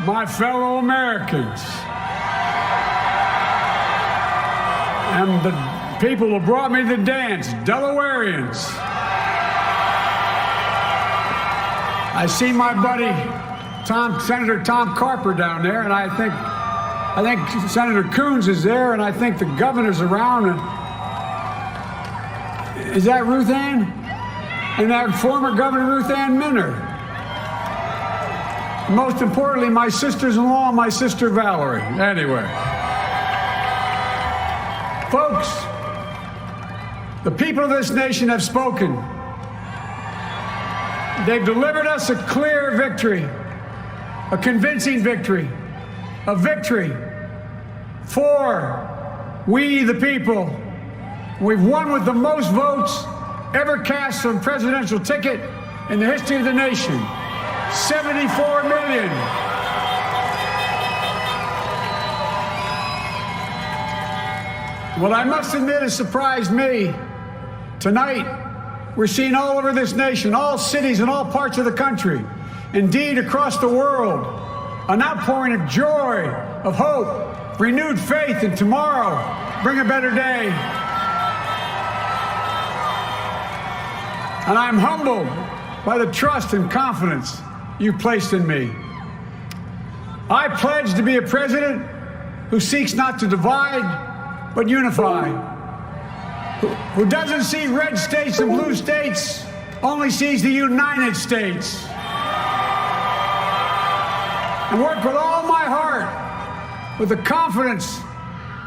my fellow Americans, and the people who brought me the dance, Delawareans. I see my buddy Senator Tom Carper down there, and I think Senator Coons is there, and I think the governor's around. And is that Ruth Ann? And that former Governor Ruth Ann Minner. Most importantly, my sisters-in-law, my sister Valerie. Anyway. Folks, the people of this nation have spoken. They've delivered us a clear victory, a convincing victory, a victory for we the people. We've won with the most votes ever cast on a presidential ticket in the history of the nation. 74 million. What I must admit has surprised me. Tonight, we're seeing all over this nation, all cities and all parts of the country, indeed across the world, an outpouring of joy, of hope, renewed faith in tomorrow, bring a better day. And I'm humbled by the trust and confidence you placed in me. I pledge to be a president who seeks not to divide, but unify, who doesn't see red states and blue states, only sees the United States. And work with all my heart, with the confidence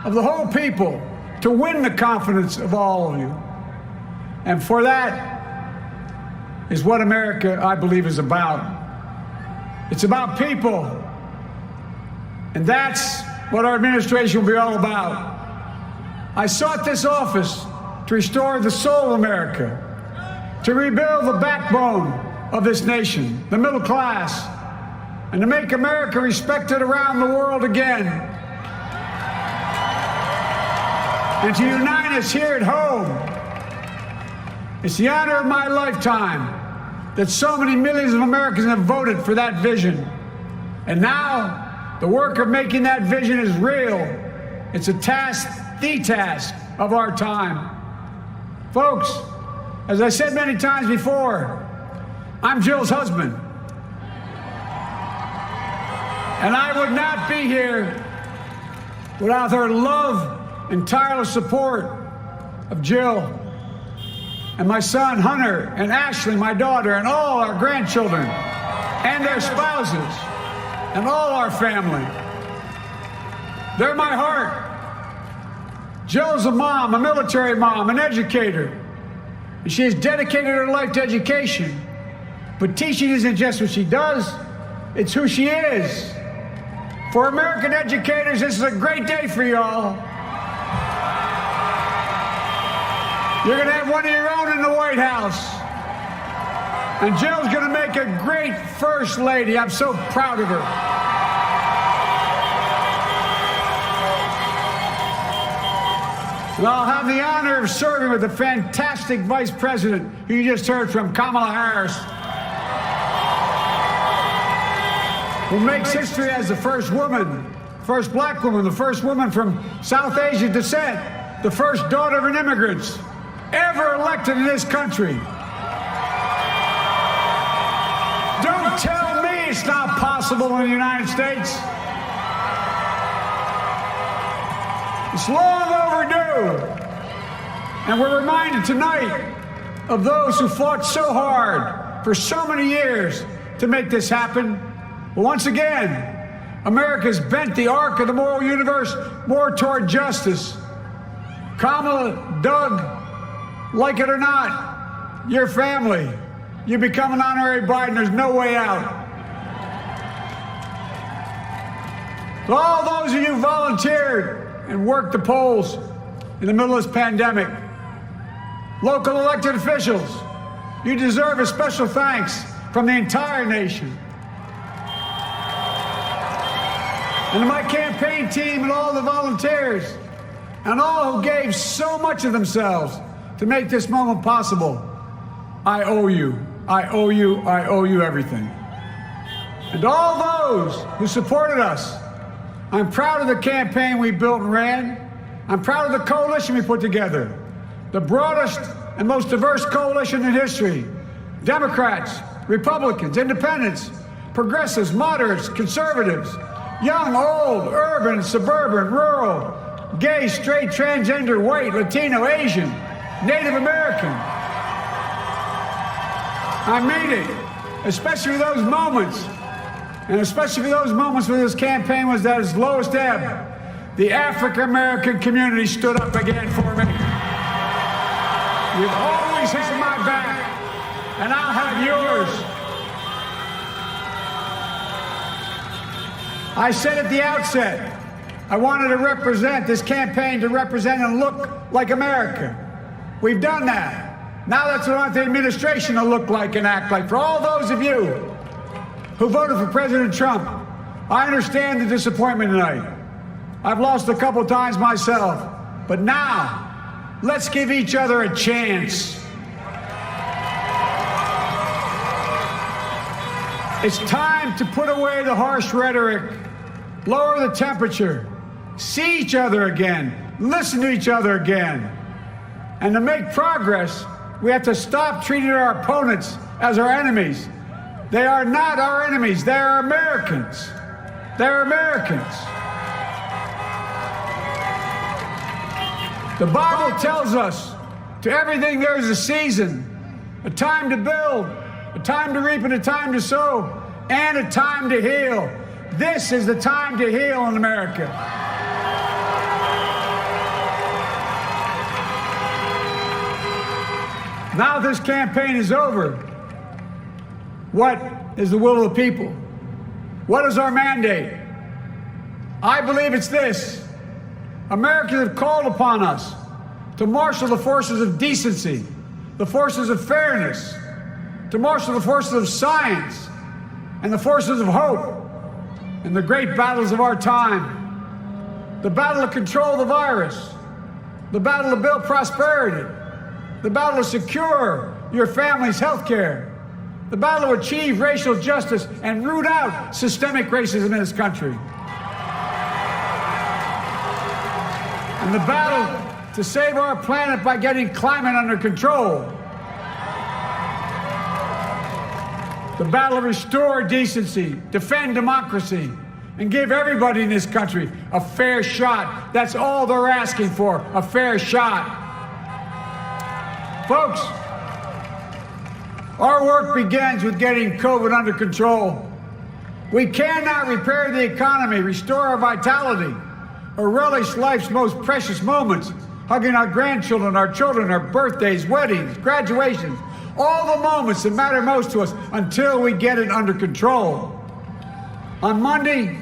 of the whole people, to win the confidence of all of you. And for that is what America, I believe, is about. It's about people. And that's what our administration will be all about. I sought this office to restore the soul of America, to rebuild the backbone of this nation, the middle class, and to make America respected around the world again, and to unite us here at home. It's the honor of my lifetime that so many millions of Americans have voted for that vision. And now, the work of making that vision is real. It's a task, the task of our time. Folks, as I said many times before, I'm Jill's husband. And I would not be here without her love and tireless support of Jill and my son Hunter and Ashley, my daughter, and all our grandchildren and their spouses and all our family. They're my heart. Jill's a mom, a military mom, an educator. And she has dedicated her life to education. But teaching isn't just what she does, it's who she is. For American educators, this is a great day for y'all. You're going to have one of your own in the White House. And Jill's going to make a great First Lady. I'm so proud of her. And I'll have the honor of serving with the fantastic Vice President who you just heard from, Kamala Harris, who makes history as the first woman, first black woman, the first woman from South Asian descent, the first daughter of an immigrant ever elected in this country. Don't tell me it's not possible in the United States. It's long overdue. And we're reminded tonight of those who fought so hard for so many years to make this happen. But once again, America's bent the arc of the moral universe more toward justice. Kamala, Doug, like it or not, your family, you become an honorary Biden, there's no way out. To all those of you who volunteered and worked the polls in the middle of this pandemic, local elected officials, you deserve a special thanks from the entire nation. And to my campaign team and all the volunteers and all who gave so much of themselves to make this moment possible, I owe you. I owe you. I owe you everything. and all those who supported us. I'm proud of the campaign we built and ran. I'm proud of the coalition we put together, the broadest and most diverse coalition in history. Democrats, Republicans, independents, progressives, moderates, conservatives, young, old, urban, suburban, rural, gay, straight, transgender, white, Latino, Asian, Native American. I mean it, especially for those moments, and especially for those moments when this campaign was at its lowest ebb. The African-American community stood up again for me. You've always had my back, and I'll have yours. I said at the outset, I wanted to represent this campaign to represent and look like America. We've done that. Now that's what I want the administration to look like and act like. For all those of you who voted for President Trump, I understand the disappointment tonight. I've lost a couple times myself, but now let's give each other a chance. It's time to put away the harsh rhetoric, lower the temperature, see each other again, listen to each other again. And to make progress, we have to stop treating our opponents as our enemies. They are not our enemies. They are Americans. They're Americans. The Bible tells us, to everything there is a season, a time to build, a time to reap and a time to sow, and a time to heal. This is the time to heal in America. Now this campaign is over. What is the will of the people? What is our mandate? I believe it's this. Americans have called upon us to marshal the forces of decency, the forces of fairness, to marshal the forces of science and the forces of hope in the great battles of our time. The battle to control the virus, the battle to build prosperity, the battle to secure your family's health care, the battle to achieve racial justice and root out systemic racism in this country. And the battle to save our planet by getting climate under control. The battle to restore decency, defend democracy, and give everybody in this country a fair shot. That's all they're asking for, a fair shot. Folks, our work begins with getting COVID under control. We cannot repair the economy, restore our vitality, or relish life's most precious moments, hugging our grandchildren, our children, our birthdays, weddings, graduations, all the moments that matter most to us until we get it under control. On Monday,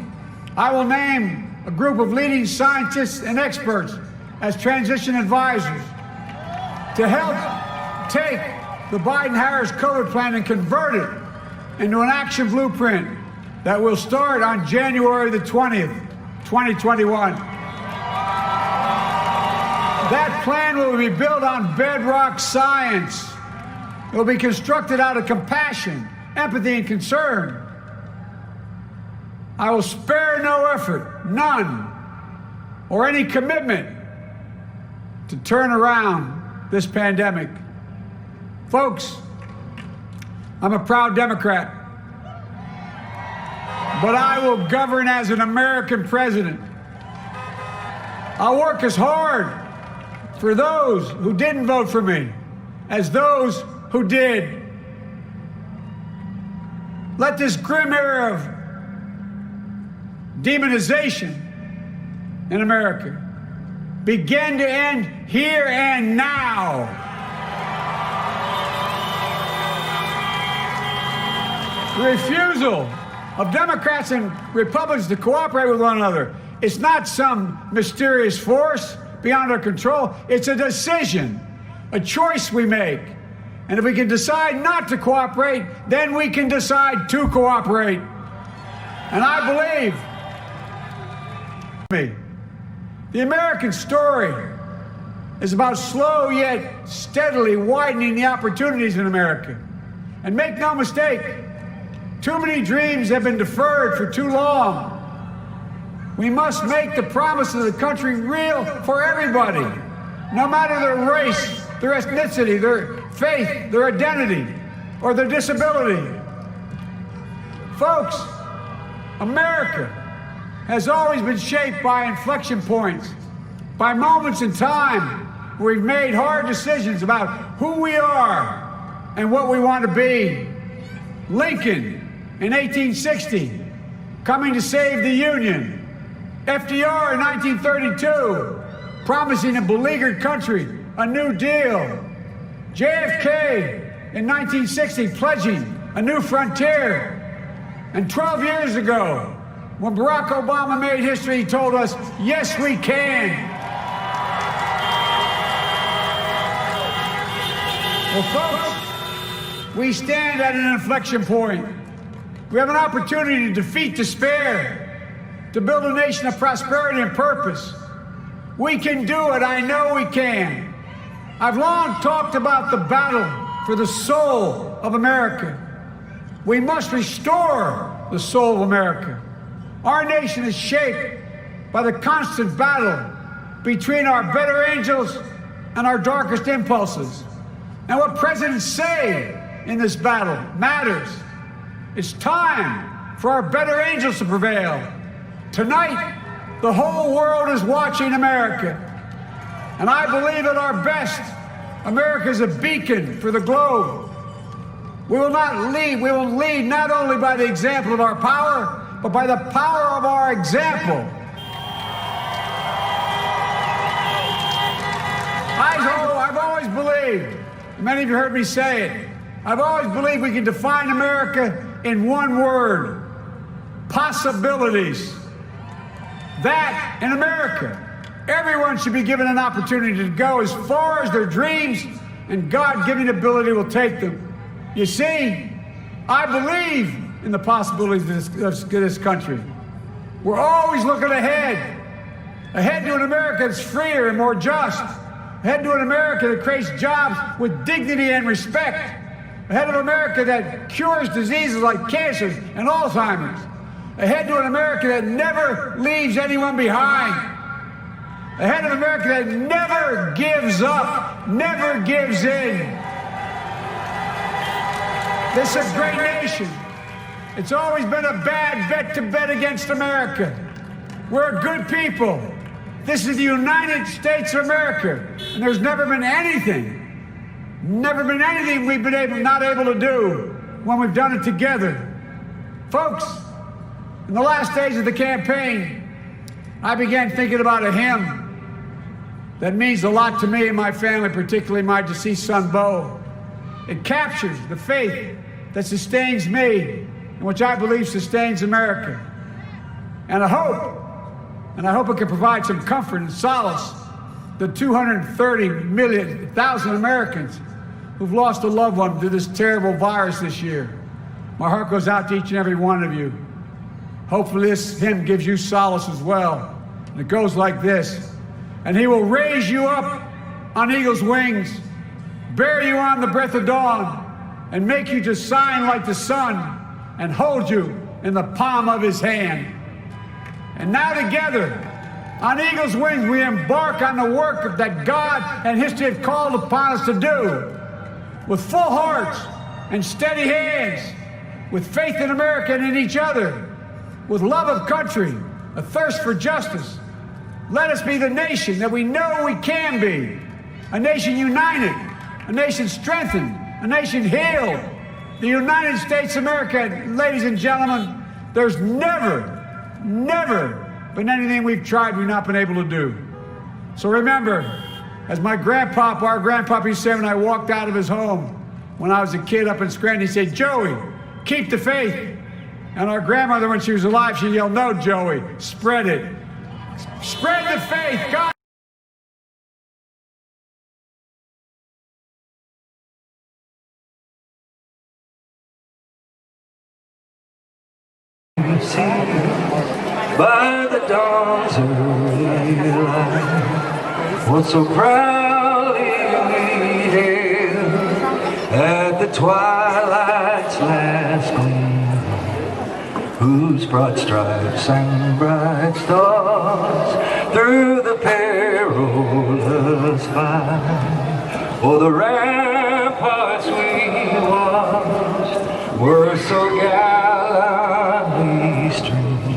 I will name a group of leading scientists and experts as transition advisors to help take the Biden-Harris COVID plan and convert it into an action blueprint that will start on January the 20th, 2021. That plan will be built on bedrock science. It will be constructed out of compassion, empathy, and concern. I will spare no effort, none, or any commitment to turn around this pandemic. Folks, I'm a proud Democrat, but I will govern as an American president. I'll work as hard for those who didn't vote for me as those who did. Let this grim era of demonization in America begin to end here and now. The refusal of Democrats and Republicans to cooperate with one another, it's not some mysterious force beyond our control. It's a decision, a choice we make. And if we can decide not to cooperate, then we can decide to cooperate. And I believe the American story is about slow yet steadily widening the opportunities in America. And make no mistake, Too many dreams have been deferred for too long. We must make the promise of the country real for everybody, no matter their race, their ethnicity, their faith, their identity, or their disability. Folks, America has always been shaped by inflection points, by moments in time where we've made hard decisions about who we are and what we want to be. Lincoln in 1860, coming to save the Union. FDR in 1932, promising a beleaguered country a new deal. JFK in 1960, pledging a new frontier. And 12 years ago, when Barack Obama made history, he told us, yes, we can. Well, folks, we stand at an inflection point. We have an opportunity to defeat despair, to build a nation of prosperity and purpose. We can do it. I know we can. I've long talked about the battle for the soul of America. We must restore the soul of America. Our nation is shaped by the constant battle between our better angels and our darkest impulses. And what presidents say in this battle matters. It's time for our better angels to prevail. Tonight, the whole world is watching America. And I believe at our best, America is a beacon for the globe. We will lead not only by the example of our power, but by the power of our example. I've always believed, many of you heard me say it, I've always believed we can define America in one word: possibilities. That in America, everyone should be given an opportunity to go as far as their dreams and God-given ability will take them. You see, I believe in the possibilities of this country. We're always looking ahead to an America that's freer and more just, ahead to an America that creates jobs with dignity and respect, ahead of America that cures diseases like cancer and Alzheimer's, ahead to an America that never leaves anyone behind, ahead of America that never gives up, never gives in. This is a great nation. It's always been a bad bet to bet against America. We're a good people. This is the United States of America, and there's never been anything we've been not able to do when we've done it together. Folks, in the last days of the campaign, I began thinking about a hymn that means a lot to me and my family, particularly my deceased son, Bo. It captures the faith that sustains me and which I believe sustains America. And I hope it can provide some comfort and solace to 230,000 Americans who've lost a loved one to this terrible virus this year. My heart goes out to each and every one of you. Hopefully this hymn gives you solace as well. And it goes like this: and he will raise you up on eagle's wings, bear you on the breath of dawn, and make you to shine like the sun, and hold you in the palm of his hand. And now together, on eagle's wings, we embark on the work that God and history have called upon us to do, with full hearts and steady hands, with faith in America and in each other, with love of country, a thirst for justice. Let us be the nation that we know we can be, a nation united, a nation strengthened, a nation healed. The United States of America, ladies and gentlemen, there's never been anything we've tried we've not been able to do. So remember, as our grandpapa used to say when I walked out of his home when I was a kid up in Scranton, he said, "Joey, keep the faith." And our grandmother, when she was alive, she yelled, "No, Joey, spread it. Spread the faith." God. By the dawn's early light, once so proudly hailed, at the twilight's last gleam, whose broad stripes and bright stars through the perilous fight, oh, the ramparts we watched were so gallantly streamed,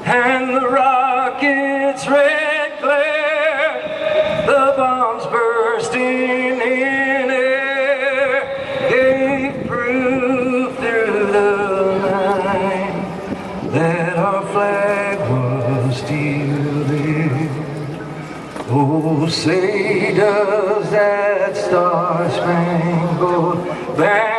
and the rockets' red glare, the bombs bursting in air, gave proof through the night that our flag was still there. Oh, say does that star-spangled banner